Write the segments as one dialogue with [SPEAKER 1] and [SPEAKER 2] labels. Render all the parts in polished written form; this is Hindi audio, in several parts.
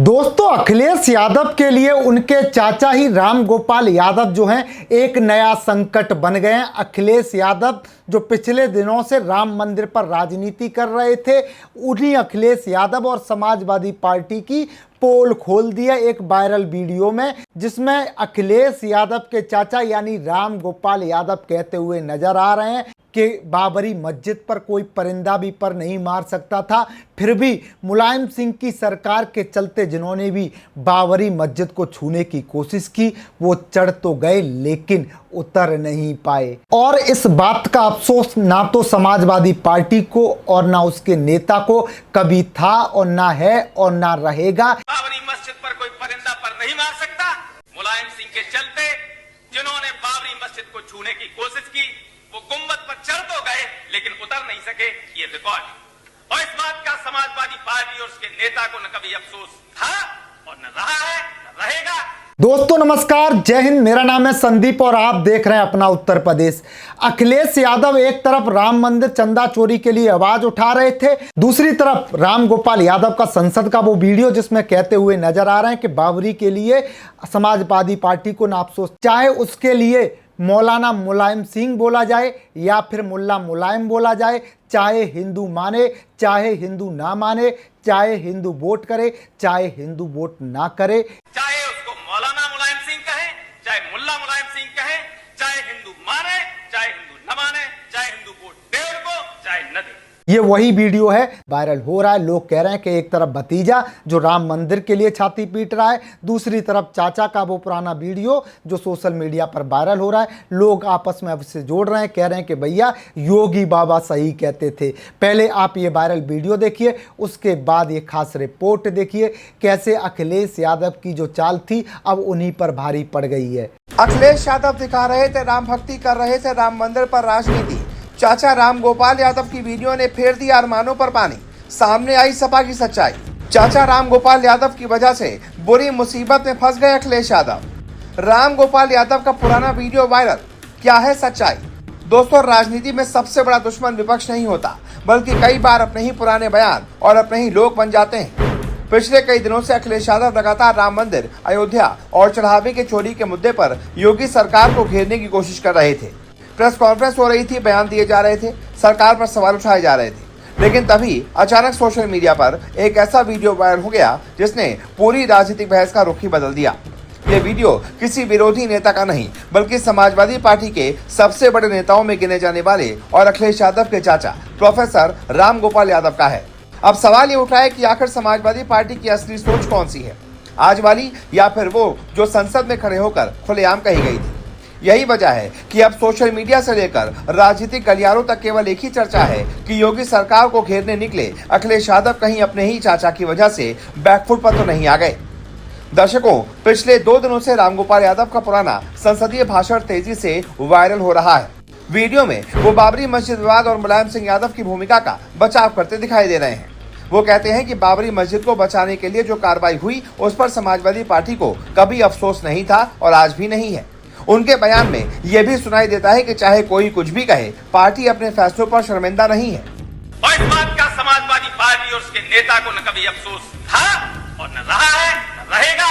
[SPEAKER 1] दोस्तों, अखिलेश यादव के लिए उनके चाचा ही राम गोपाल यादव जो हैं एक नया संकट बन गए हैं। अखिलेश यादव जो पिछले दिनों से राम मंदिर पर राजनीति कर रहे थे, उन्हीं अखिलेश यादव और समाजवादी पार्टी की पोल खोल दिया एक वायरल वीडियो में, जिसमें अखिलेश यादव के चाचा यानी राम गोपाल यादव कहते हुए नजर आ रहे हैं कि बाबरी मस्जिद पर कोई परिंदा भी पर नहीं मार सकता था। फिर भी मुलायम सिंह की सरकार के चलते जिन्होंने भी बाबरी मस्जिद को छूने की कोशिश की, वो चढ़ तो गए लेकिन उतर नहीं पाए। और इस बात का अफसोस ना तो समाजवादी पार्टी को और ना उसके नेता को कभी था और ना है और ना रहेगा।
[SPEAKER 2] बाबरी मस्जिद पर कोई परिंदा पर नहीं मार सकता। मुलायम सिंह के चलते जिन्होंने बाबरी मस्जिद को छूने की कोशिश की, वो गुंबद पर चढ़ तो गए लेकिन उतर नहीं सके। ये रिकॉर्ड है। और इस बात का समाजवादी पार्टी और उसके नेता को न कभी अफसोस था और न रहा है न रहेगा।
[SPEAKER 1] दोस्तों नमस्कार, जय हिंद। मेरा नाम है संदीप और आप देख रहे हैं अपना उत्तर प्रदेश। अखिलेश यादव एक तरफ राम मंदिर चंदा चोरी के लिए आवाज उठा रहे थे, दूसरी तरफ राम गोपाल यादव का संसद का वो वीडियो जिसमें कहते हुए नजर आ रहे हैं कि बाबरी के लिए समाजवादी पार्टी को ना अफसोस, चाहे उसके लिए मौलाना मुलायम सिंह बोला जाए या फिर मुल्ला मुलायम बोला जाए, चाहे हिंदू माने चाहे हिंदू ना माने, चाहे हिंदू वोट करे चाहे हिंदू वोट ना करे,
[SPEAKER 2] चाहे उसको मौलाना मुलायम सिंह कहे, चाहे मुल्ला मुलायम सिंह कहे, चाहे हिंदू माने चाहे हिंदू न माने, चाहे हिंदू वोट दे उनको चाहे न दे।
[SPEAKER 1] ये वही वीडियो है, वायरल हो रहा है। लोग कह रहे हैं कि एक तरफ भतीजा जो राम मंदिर के लिए छाती पीट रहा है, दूसरी तरफ चाचा का वो पुराना वीडियो जो सोशल मीडिया पर वायरल हो रहा है। लोग आपस में अब से जोड़ रहे हैं, कह रहे हैं कि भैया योगी बाबा सही कहते थे। पहले आप ये वायरल वीडियो देखिए, उसके बाद ये खास रिपोर्ट देखिए कैसे अखिलेश यादव की जो चाल थी अब उन्हीं पर भारी पड़ गई है।
[SPEAKER 3] अखिलेश यादव दिखा रहे थे राम भक्ति कर रहे थे राम मंदिर पर राजनीति। चाचा राम गोपाल यादव की वीडियो ने फेर दिया अरमानों पर पानी। सामने आई सपा की सच्चाई। चाचा राम गोपाल यादव की वजह से बुरी मुसीबत में फंस गए अखिलेश यादव। राम गोपाल यादव का पुराना वीडियो वायरल, क्या है सच्चाई? दोस्तों, राजनीति में सबसे बड़ा दुश्मन विपक्ष नहीं होता, बल्कि कई बार अपने ही पुराने बयान और अपने ही लोग बन जाते हैं। पिछले कई दिनों से अखिलेश यादव लगातार राम मंदिर, अयोध्या और चढ़ावे के चोरी के मुद्दे पर योगी सरकार को घेरने की कोशिश कर रहे थे। प्रेस कॉन्फ्रेंस हो रही थी, बयान दिए जा रहे थे, सरकार पर सवाल उठाए जा रहे थे। लेकिन तभी अचानक सोशल मीडिया पर एक ऐसा वीडियो वायरल हो गया जिसने पूरी राजनीतिक बहस का रुख ही बदल दिया। ये वीडियो किसी विरोधी नेता का नहीं, बल्कि समाजवादी पार्टी के सबसे बड़े नेताओं में गिने जाने वाले और अखिलेश यादव के चाचा प्रोफेसर राम गोपाल यादव का है। अब सवाल ये उठा है कि आखिर समाजवादी पार्टी की असली सोच कौन सी है, आज वाली या फिर वो जो संसद में खड़े होकर खुलेआम कही गई थी। यही वजह है कि अब सोशल मीडिया से लेकर राजनीतिक गलियारों तक केवल एक ही चर्चा है कि योगी सरकार को घेरने निकले अखिलेश यादव कहीं अपने ही चाचा की वजह से बैकफुट पर तो नहीं आ गए। दर्शकों, पिछले 2 दिनों से रामगोपाल यादव का पुराना संसदीय भाषण तेजी से वायरल हो रहा है। वीडियो में वो बाबरी मस्जिद विवाद और मुलायम सिंह यादव की भूमिका का बचाव करते दिखाई दे रहे हैं। वो कहते हैं कि बाबरी मस्जिद को बचाने के लिए जो कार्रवाई हुई उस पर समाजवादी पार्टी को कभी अफसोस नहीं था और आज भी नहीं है। उनके बयान में यह भी सुनाई देता है कि चाहे कोई कुछ भी कहे, पार्टी अपने फैसलों पर शर्मिंदा नहीं है।
[SPEAKER 2] और इस बात का समाजवादी पार्टी और उसके नेता को न कभी अफसोस था और न रहा है न रहेगा।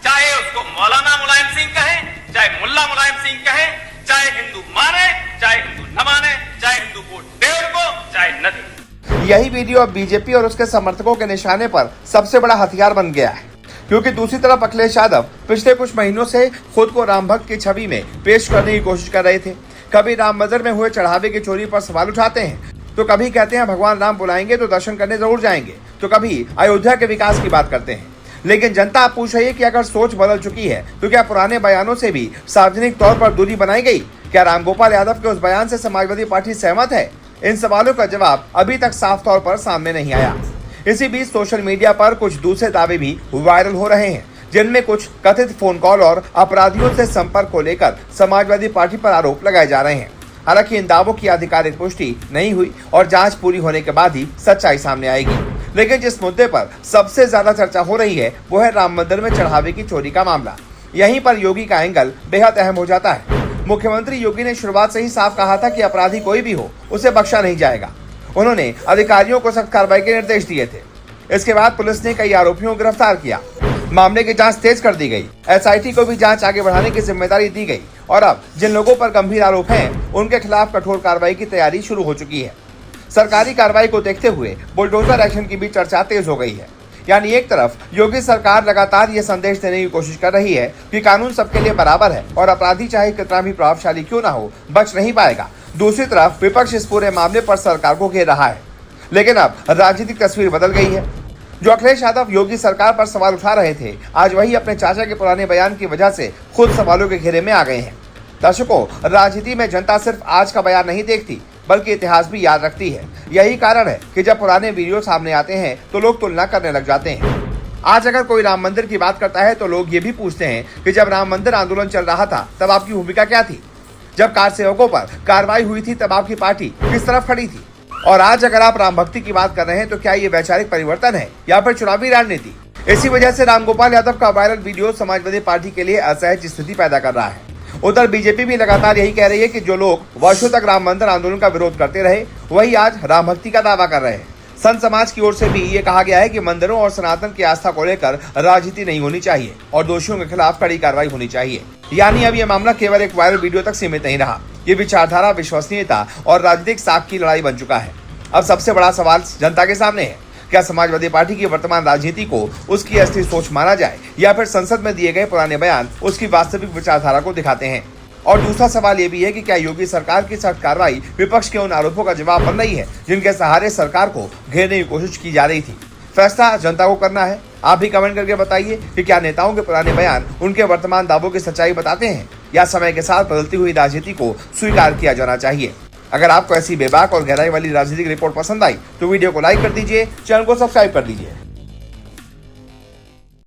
[SPEAKER 2] चाहे उसको मौलाना मुलायम सिंह कहे, चाहे मुल्ला मुलायम सिंह कहे, चाहे हिंदू माने चाहे हिंदू न माने, चाहे हिंदू वोट दे उनको चाहे न दे।
[SPEAKER 3] यही वीडियो अब बीजेपी और उसके समर्थकों के निशाने पर सबसे बड़ा हथियार बन गया है, क्योंकि दूसरी तरफ अखिलेश यादव पिछले कुछ महीनों से खुद को राम भक्त की छवि में पेश करने की कोशिश कर रहे थे। कभी राम मंदिर में हुए चढ़ावे की चोरी पर सवाल उठाते हैं, तो कभी कहते हैं भगवान राम बुलाएंगे तो दर्शन करने जरूर जाएंगे, तो कभी अयोध्या के विकास की बात करते हैं। लेकिन जनता आप पूछ रही है कि अगर सोच बदल चुकी है तो क्या पुराने बयानों से भी सार्वजनिक तौर पर दूरी बनाई गई? क्या रामगोपाल यादव के उस बयान से समाजवादी पार्टी सहमत है? इन सवालों का जवाब अभी तक साफ तौर पर सामने नहीं आया। इसी बीच सोशल मीडिया पर कुछ दूसरे दावे भी वायरल हो रहे हैं, जिनमें कुछ कथित फोन कॉल और अपराधियों से संपर्क को लेकर समाजवादी पार्टी पर आरोप लगाए जा रहे हैं। हालांकि इन दावों की आधिकारिक पुष्टि नहीं हुई और जांच पूरी होने के बाद ही सच्चाई सामने आएगी। लेकिन जिस मुद्दे पर सबसे ज्यादा चर्चा हो रही है वो है राम मंदिर में चढ़ावे की चोरी का मामला। यहीं पर योगी का एंगल बेहद अहम हो जाता है। मुख्यमंत्री योगी ने शुरुआत से ही साफ कहा था कि अपराधी कोई भी हो उसे बख्शा नहीं जाएगा। उन्होंने अधिकारियों को सख्त कार्रवाई के निर्देश दिए थे। इसके बाद पुलिस ने कई आरोपियों को गिरफ्तार किया। मामले की जांच तेज कर दी गई। एसआईटी को भी जांच आगे बढ़ाने की जिम्मेदारी दी गई और अब जिन लोगों पर गंभीर आरोप हैं, उनके खिलाफ कठोर कार्रवाई की तैयारी शुरू हो चुकी है। सरकारी कार्रवाई को देखते हुए बुलडोजर एक्शन की भी चर्चा तेज हो गई है। यानी एक तरफ योगी सरकार लगातार ये संदेश देने की कोशिश कर रही है कि कानून सबके लिए बराबर है और अपराधी चाहे कितना भी प्रभावशाली क्यों ना हो, बच नहीं पाएगा। दूसरी तरफ विपक्ष इस पूरे मामले पर सरकार को घेर रहा है। लेकिन अब राजनीतिक तस्वीर बदल गई है। जो अखिलेश यादव योगी सरकार पर सवाल उठा रहे थे, आज वही अपने चाचा के पुराने बयान की वजह से खुद सवालों के घेरे में आ गए हैं। दर्शकों, राजनीति में जनता सिर्फ आज का बयान नहीं देखती, बल्कि इतिहास भी याद रखती है। यही कारण है कि जब पुराने वीडियो सामने आते हैं तो लोग तुलना करने लग जाते हैं। आज अगर कोई राम मंदिर की बात करता है तो लोग ये भी पूछते हैं कि जब राम मंदिर आंदोलन चल रहा था तब आपकी भूमिका क्या थी? जब कार सेवकों पर कार्रवाई हुई थी तब आपकी पार्टी किस तरफ खड़ी थी? और आज अगर आप राम भक्ति की बात कर रहे हैं तो क्या ये वैचारिक परिवर्तन है या फिर चुनावी रणनीति? इसी वजह से रामगोपाल यादव का वायरल वीडियो समाजवादी पार्टी के लिए असहज स्थिति पैदा कर रहा है। उधर बीजेपी भी लगातार यही कह रही है कि जो लोग वर्षों तक राम मंदिर आंदोलन का विरोध करते रहे, वही आज राम भक्ति का दावा कर रहे हैं। संत समाज की ओर से भी ये कहा गया है कि मंदिरों और सनातन की आस्था को लेकर राजनीति नहीं होनी चाहिए और दोषियों के खिलाफ कड़ी कार्रवाई होनी चाहिए। यानी अब ये मामला केवल एक वायरल वीडियो तक सीमित नहीं रहा, ये विचारधारा, विश्वसनीयता और राजनीतिक साख की लड़ाई बन चुका है। अब सबसे बड़ा सवाल जनता के सामने है, क्या समाजवादी पार्टी की वर्तमान राजनीति को उसकी असली सोच माना जाए या फिर संसद में दिए गए पुराने बयान उसकी वास्तविक विचारधारा को दिखाते हैं? और दूसरा सवाल ये भी है कि क्या योगी सरकार की सख्त कार्रवाई विपक्ष के उन आरोपों का जवाब बन रही है जिनके सहारे सरकार को घेरने की कोशिश की जा रही थी? फैसला जनता को करना है। आप भी कमेंट करके बताइए कि क्या नेताओं के पुराने बयान उनके वर्तमान दावों की सच्चाई बताते हैं या समय के साथ बदलती हुई राजनीति को स्वीकार किया जाना चाहिए। अगर आपको ऐसी बेबाक और गहराई वाली राजनीतिक रिपोर्ट पसंद आई तो वीडियो को लाइक कर दीजिए, चैनल को सब्सक्राइब कर दीजिए।